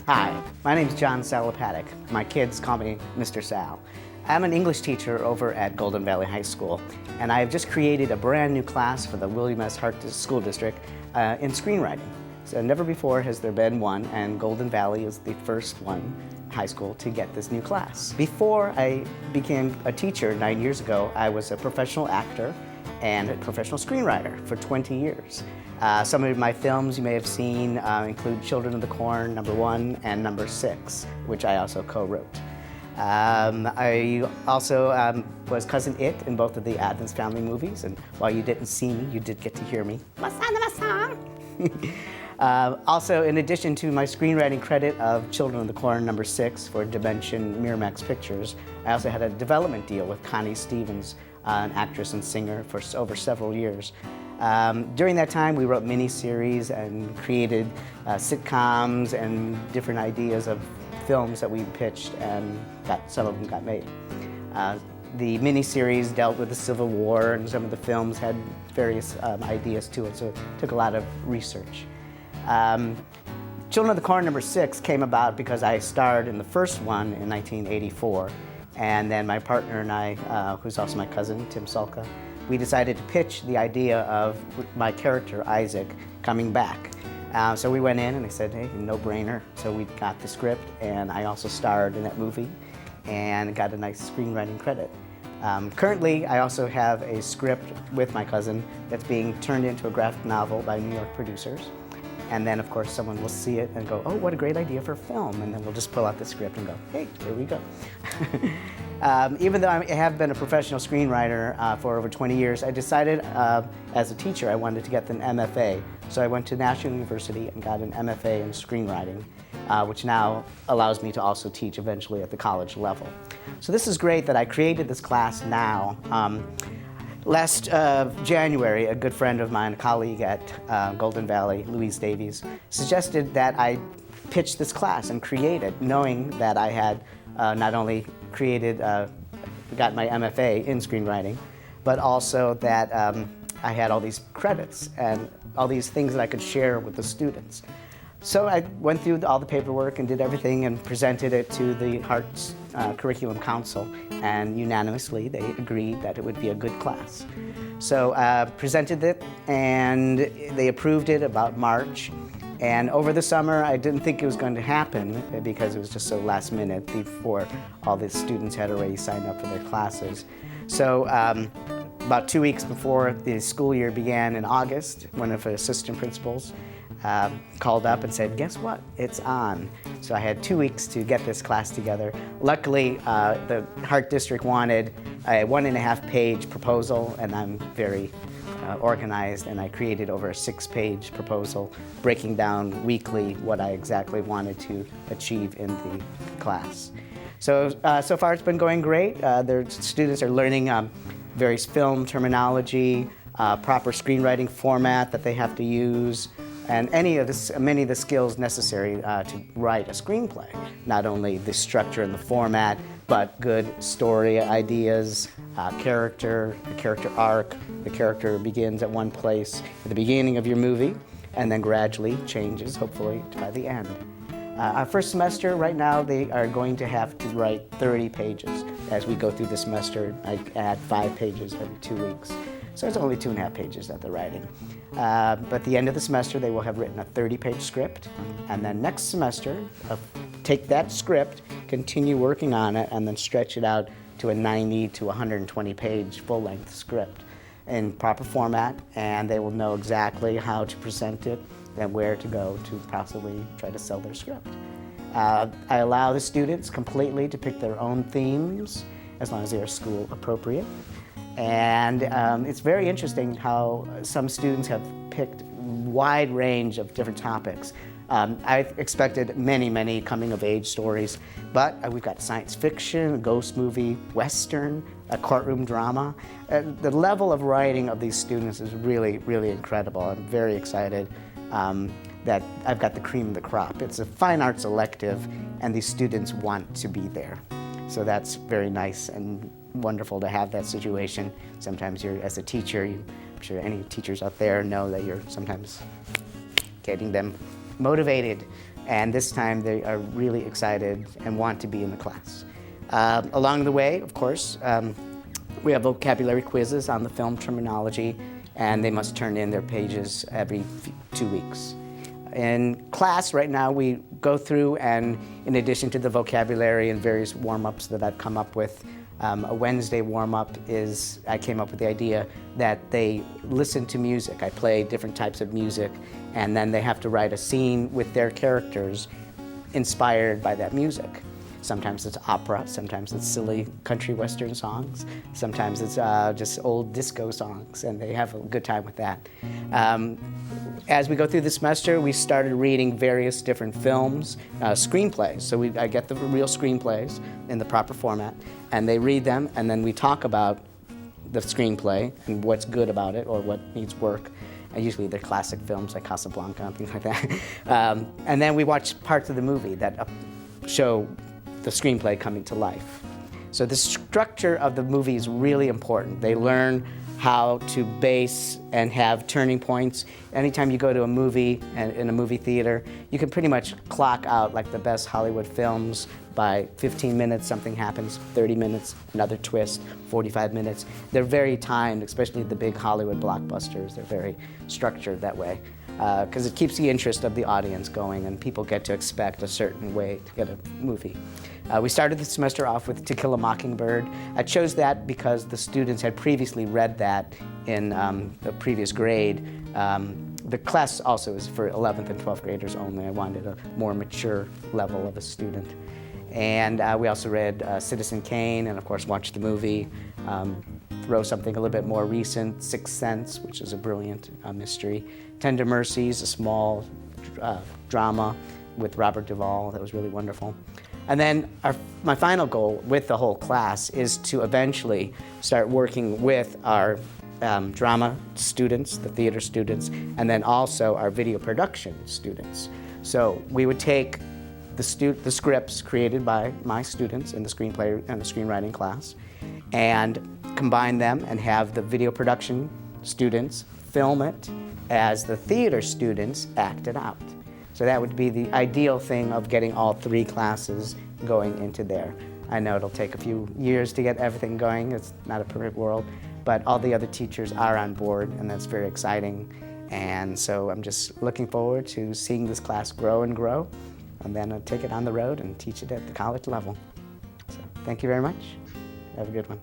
Hi, my name is John Salapatek. My kids call me Mr. Sal. I'm an English teacher over at Golden Valley High School, and I have just created a brand new class for the William S. Hart School District in screenwriting. So never before has there been one, and Golden Valley is the first high school to get this new class. Before I became a teacher 9 years ago, I was a professional actor and a professional screenwriter for 20 years. Some of my films you may have seen include Children of the Corn, #1 and #6, which I also co-wrote. I also was Cousin It in both of the Addams Family movies, and while you didn't see me, you did get to hear me. Also, in addition to my screenwriting credit of Children of the Corn #6 for Dimension Miramax Pictures, I also had a development deal with Connie Stevens, an actress and singer, for over several years. During that time, we wrote miniseries and created sitcoms and different ideas of films that we pitched, and some of them got made. The miniseries dealt with the Civil War, and some of the films had various ideas to it, so it took a lot of research. Children of the Corn #6 came about because I starred in the first one in 1984, and then my partner and I, who's also my cousin, Tim Sulka, we decided to pitch the idea of my character, Isaac, coming back. So we went in and I said, hey, no-brainer. So we got the script, and I also starred in that movie and got a nice screenwriting credit. Currently, I also have a script with my cousin that's being turned into a graphic novel by New York producers. And then, of course, someone will see it and go, oh, what a great idea for film. And then we'll just pull out the script and go, hey, here we go. Even though I have been a professional screenwriter for over 20 years, I decided as a teacher I wanted to get an MFA. So I went to National University and got an MFA in screenwriting, which now allows me to also teach eventually at the college level. So this is great that I created this class now. Last January, a good friend of mine, a colleague at Golden Valley, Louise Davies, suggested that I pitch this class and create it, knowing that I had not only got my MFA in screenwriting, but also that I had all these credits and all these things that I could share with the students. So I went through all the paperwork and did everything and presented it to the Hart's Curriculum Council, and unanimously they agreed that it would be a good class. So presented it, and they approved it about March. And over the summer, I didn't think it was going to happen because it was just so last minute before all the students had already signed up for their classes. So about 2 weeks before the school year began in August, one of the assistant principals called up and said, guess what, it's on. So I had 2 weeks to get this class together. Luckily, the Hart District wanted a 1.5-page proposal, and I'm very organized, and I created over a 6-page proposal breaking down weekly what I exactly wanted to achieve in the class. So far it's been going great. The students are learning various film terminology, proper screenwriting format that they have to use, and many of the skills necessary to write a screenplay. Not only the structure and the format, but good story ideas, the character arc. The character begins at one place at the beginning of your movie, and then gradually changes, hopefully, by the end. Our first semester, right now, they are going to have to write 30 pages. As we go through the semester, I add 5 pages every 2 weeks. So it's only 2.5 pages that they're writing. But at the end of the semester, they will have written a 30-page script. And then next semester, take that script, continue working on it, and then stretch it out to a 90 to 120-page full-length script in proper format. And they will know exactly how to present it and where to go to possibly try to sell their script. I allow the students completely to pick their own themes, as long as they are school appropriate. And it's very interesting how some students have picked a wide range of different topics. I expected many coming-of-age stories, but we've got science fiction, a ghost movie, Western, a courtroom drama. The level of writing of these students is really incredible. I'm very excited that I've got the cream of the crop. It's a fine arts elective, and these students want to be there. So that's very nice and wonderful to have that situation. Sometimes as a teacher, I'm sure any teachers out there know that you're sometimes getting them motivated and this time they are really excited and want to be in the class. Along the way, of course, we have vocabulary quizzes on the film terminology, and they must turn in their pages every 2 weeks. In class right now, we go through, and in addition to the vocabulary and various warm-ups that I've come up with, a Wednesday warm-up is, I came up with the idea that they listen to music. I play different types of music, and then they have to write a scene with their characters inspired by that music. Sometimes it's opera, sometimes it's silly country western songs, sometimes it's just old disco songs, and they have a good time with that. As we go through the semester, we started reading various different films, screenplays. So I get the real screenplays in the proper format, and they read them, and then we talk about the screenplay and what's good about it or what needs work. And usually they're classic films like Casablanca and things like that. And then we watch parts of the movie that show the screenplay coming to life. So the structure of the movie is really important. They learn how to base and have turning points. Anytime you go to a movie in a movie theater, you can pretty much clock out like the best Hollywood films. By 15 minutes, something happens, 30 minutes, another twist, 45 minutes. They're very timed, especially the big Hollywood blockbusters. They're very structured that way, because it keeps the interest of the audience going, and people get to expect a certain way to get a movie. We started the semester off with To Kill a Mockingbird. I chose that because the students had previously read that in the previous grade. The class also is for 11th and 12th graders only. I wanted a more mature level of a student. And we also read Citizen Kane, and of course watched the movie. Throw something a little bit more recent, Sixth Sense, which is a brilliant mystery. Tender Mercies, a small drama with Robert Duvall that was really wonderful. And then my final goal with the whole class is to eventually start working with our drama students, the theater students, and then also our video production students. So we would take the scripts created by my students in the screenplay and the screenwriting class and combine them and have the video production students film it as the theater students act it out. So that would be the ideal thing of getting all 3 classes going into there. I know it'll take a few years to get everything going. It's not a perfect world, but all the other teachers are on board, and that's very exciting. And so I'm just looking forward to seeing this class grow and grow, and then I'll take it on the road and teach it at the college level. So thank you very much. Have a good one.